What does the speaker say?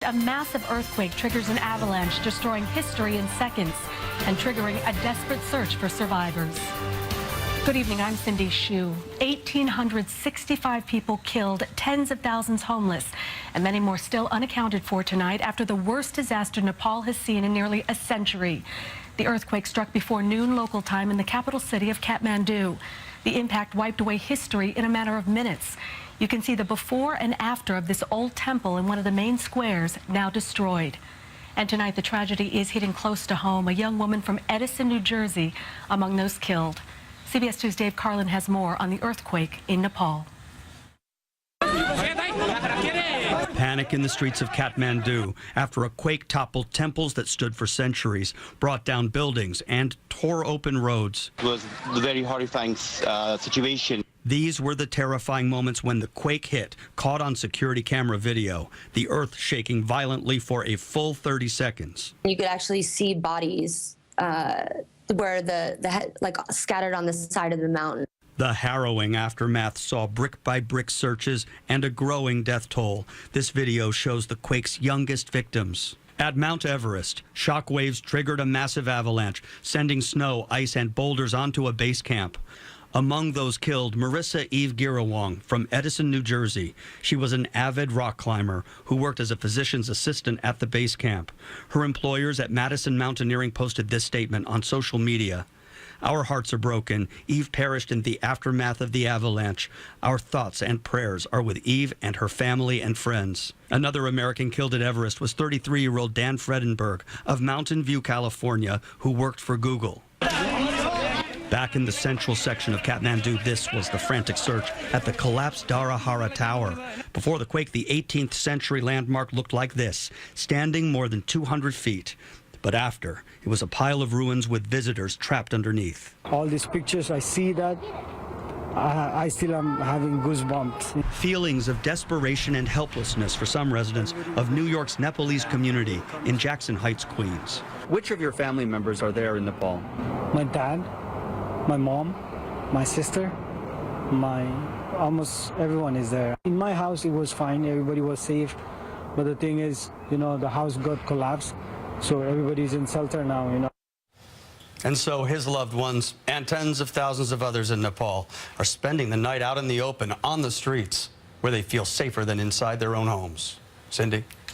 A massive earthquake triggers an avalanche, destroying history in seconds and triggering a desperate search for survivors. Good evening, I'm Cindy Hsu. 1,865 people killed, tens of thousands homeless, and many more still unaccounted for tonight after the worst disaster Nepal has seen in nearly a century. The earthquake struck before noon local time in the capital city of Kathmandu. The impact wiped away history in a matter of minutes. You can see the before and after of this old temple in one of the main squares, now destroyed. And tonight the tragedy is hitting close to home. A young woman from Edison, New Jersey, among those killed. CBS 2's Dave Carlin has more on the earthquake in Nepal. Panic in the streets of Kathmandu after a quake toppled temples that stood for centuries, brought down buildings, and tore open roads. It was a very horrifying situation. These were the terrifying moments when the quake hit, caught on security camera video, the earth shaking violently for a full 30 seconds. You could actually see bodies where the head, like scattered on the side of the mountain. The harrowing aftermath saw brick-by-brick searches and a growing death toll. This video shows the quake's youngest victims. At Mount Everest, shock waves triggered a massive avalanche, sending snow, ice, and boulders onto a base camp. Among those killed, Marissa Eve Girawong from Edison, New Jersey. She was an avid rock climber who worked as a physician's assistant at the base camp. Her employers at Madison Mountaineering posted this statement on social media. "Our hearts are broken. Eve perished in the aftermath of the avalanche. Our thoughts and prayers are with Eve and her family and friends." Another American killed at Everest was 33-year-old Dan Fredenberg of Mountain View, California, who worked for Google. Back in the central section of Kathmandu, this was the frantic search at the collapsed Darahara Tower. Before the quake, the 18th century landmark looked like this, standing more than 200 feet. But after, it was a pile of ruins with visitors trapped underneath. All these pictures, I see that, I still am having goosebumps. Feelings of desperation and helplessness for some residents of New York's Nepalese community in Jackson Heights, Queens. Which of your family members are there in Nepal? My dad, my mom, my sister, almost everyone is there. In my house, it was fine. Everybody was safe. But the thing is, the house got collapsed. So everybody's in shelter now, And so his loved ones and tens of thousands of others in Nepal are spending the night out in the open on the streets where they feel safer than inside their own homes. Cindy?